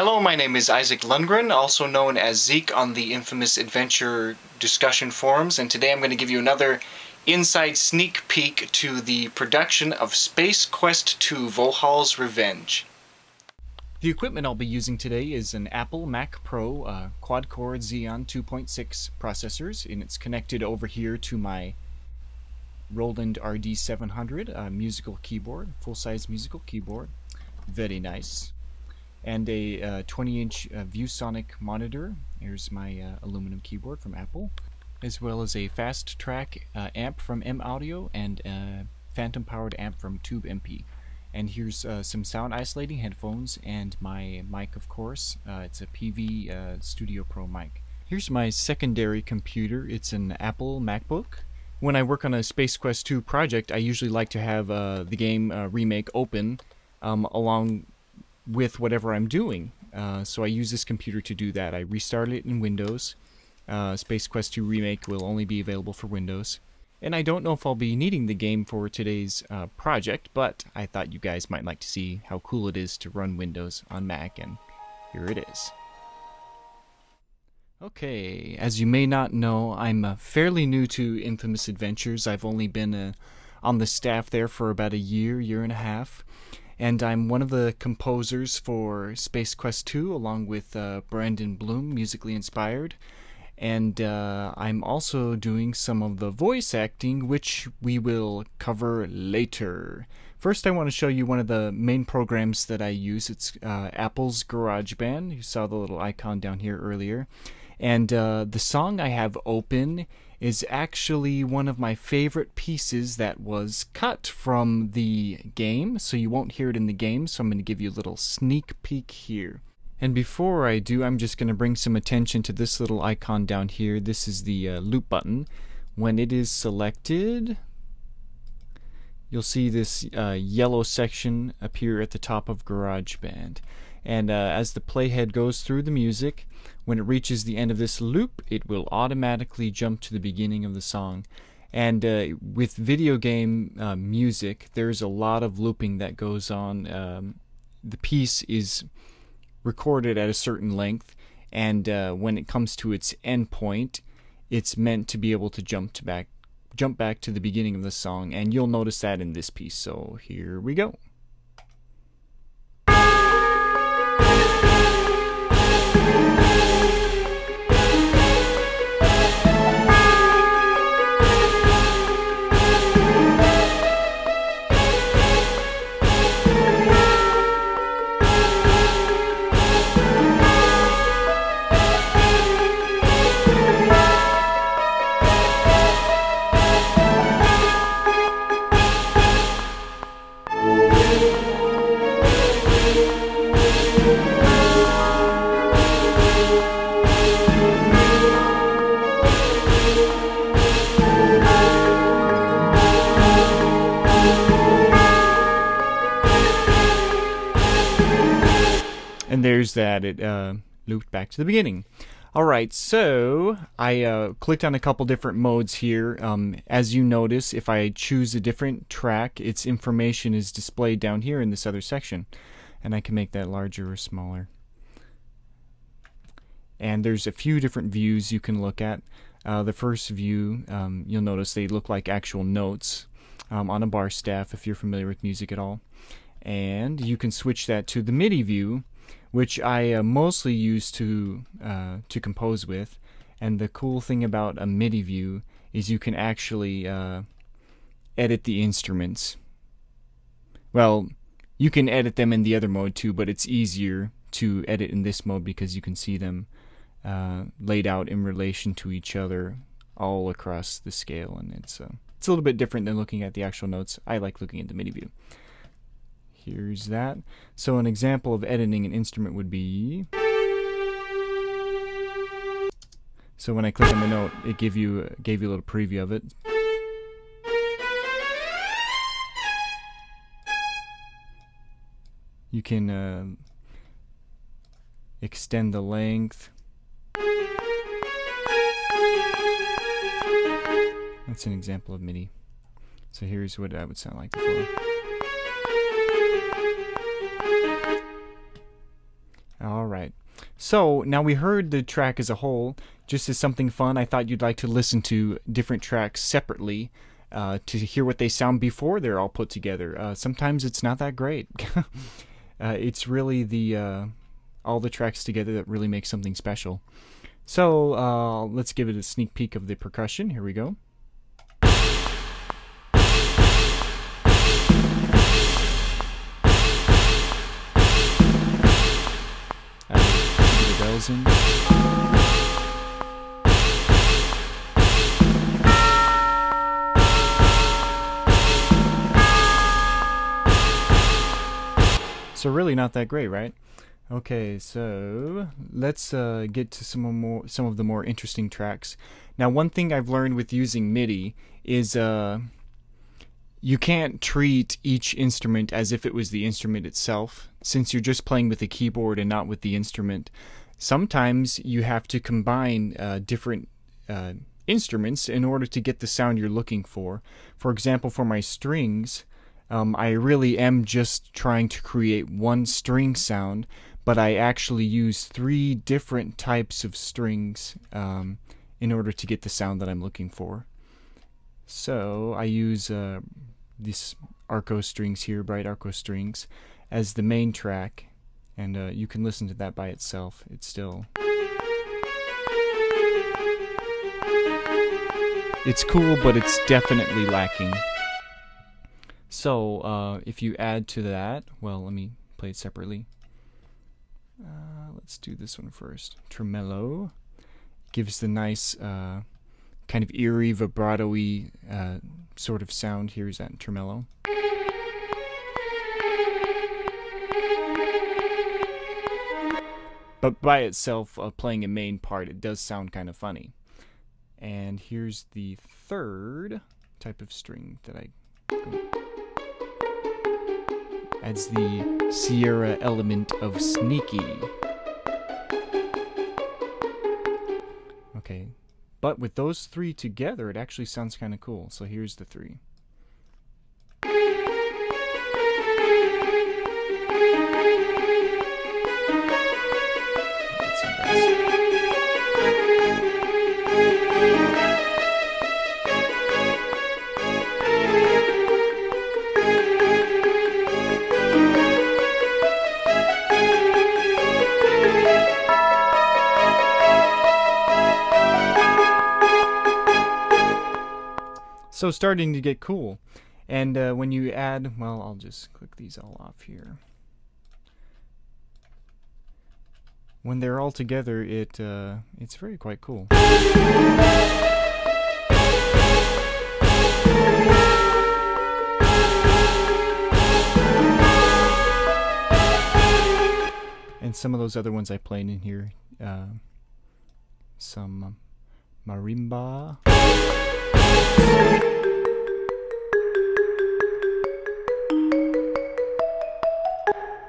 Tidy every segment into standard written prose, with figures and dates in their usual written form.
Hello, my name is Isaac Lundgren, also known as Zeke on the infamous adventure discussion forums, and today I'm going to give you another inside sneak peek to the production of Space Quest II Vohal's Revenge. The equipment I'll be using today is an Apple Mac Pro quad-core Xeon 2.6 processors, and it's connected over here to my Roland RD700 musical keyboard, full-size musical keyboard. Very nice. And a 20-inch ViewSonic monitor. Here's my aluminum keyboard from Apple, as well as a fast track amp from M Audio and a phantom powered amp from Tube MP. And here's some sound isolating headphones and my mic, of course. It's a PV Studio Pro mic. Here's my secondary computer. It's an Apple MacBook. When I work on a Space Quest II project, I usually like to have the game remake open along with whatever I'm doing. So I use this computer to do that. I restarted it in Windows. Space Quest II Remake will only be available for Windows. And I don't know if I'll be needing the game for today's project, but I thought you guys might like to see how cool it is to run Windows on Mac, and here it is. Okay, as you may not know, I'm fairly new to Infamous Adventures. I've only been on the staff there for about a year and a half. And I'm one of the composers for Space Quest II, along with Brandon Bloom, musically inspired. And I'm also doing some of the voice acting, which we will cover later. First, I want to show you one of the main programs that I use. It's Apple's GarageBand. You saw the little icon down here earlier. And the song I have open is actually one of my favorite pieces that was cut from the game, so you won't hear it in the game, so I'm going to give you a little sneak peek here. And before I do, I'm just going to bring some attention to this little icon down here. This is the loop button. When it is selected, you'll see this yellow section appear at the top of GarageBand. And as the playhead goes through the music, when it reaches the end of this loop, it will automatically jump to the beginning of the song. And with video game music, there's a lot of looping that goes on. The piece is recorded at a certain length, and when it comes to its end point, it's meant to be able to jump back to the beginning of the song, and you'll notice that in this piece. So here we go. And there's that, it looped back to the beginning. Alright, so I clicked on a couple different modes here. As you notice, if I choose a different track, its information is displayed down here in this other section. And I can make that larger or smaller. And there's a few different views you can look at. The first view, you'll notice they look like actual notes on a bar staff, if you're familiar with music at all. And you can switch that to the MIDI view, which I mostly use to compose with. And the cool thing about a MIDI view is you can actually edit the instruments. Well, you can edit them in the other mode too, but it's easier to edit in this mode because you can see them laid out in relation to each other all across the scale, and it's a little bit different than looking at the actual notes. I like looking at the MIDI view. Here's that. So an example of editing an instrument would be... So when I click on the note, it gave you a little preview of it. You can extend the length. That's an example of MIDI. So here's what that would sound like before. All right. So now we heard the track as a whole. Just as something fun, I thought you'd like to listen to different tracks separately to hear what they sound before they're all put together. Sometimes it's not that great. It's really the all the tracks together that really make something special. So let's give it a sneak peek of the percussion. Here we go. The bells in. So really not that great, right? Okay, so let's get to some of the more interesting tracks. Now, one thing I've learned with using MIDI is you can't treat each instrument as if it was the instrument itself, since you're just playing with the keyboard and not with the instrument. Sometimes you have to combine different instruments in order to get the sound you're looking for. For example, for my strings, I really am just trying to create one string sound, but I actually use 3 different types of strings in order to get the sound that I'm looking for. So I use these Arco strings here, bright Arco strings, as the main track, and you can listen to that by itself. It's still... It's cool, but it's definitely lacking. So, if you add to that, well, let me play it separately. Let's do this one first. Tremolo gives the nice kind of eerie, vibrato-y sort of sound. Here's that tremolo. But by itself, playing a main part, it does sound kind of funny. And here's the third type of string that I... adds the Sierra element of sneaky. Okay, but with those 3 together, it actually sounds kind of cool. So here's the 3. That's some bass. So starting to get cool. And when you add, well, I'll just click these all off here. When they're all together, it's very quite cool. And some of those other ones I played in here, some marimba.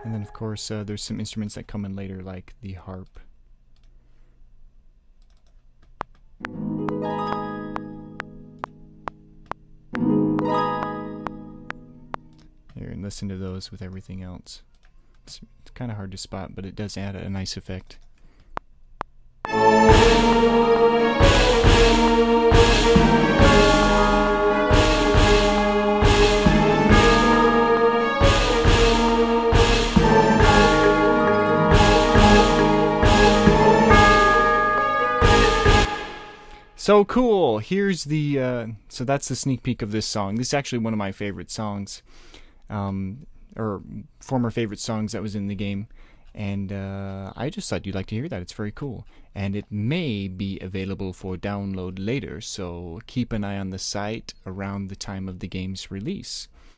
And then, of course, there's some instruments that come in later, like the harp. Here, and listen to those with everything else. It's kind of hard to spot, but it does add a nice effect. So cool! Here's the, so that's the sneak peek of this song. This is actually one of my favorite songs, or former favorite songs that was in the game. And I just thought you'd like to hear that. It's very cool. And it may be available for download later, so keep an eye on the site around the time of the game's release.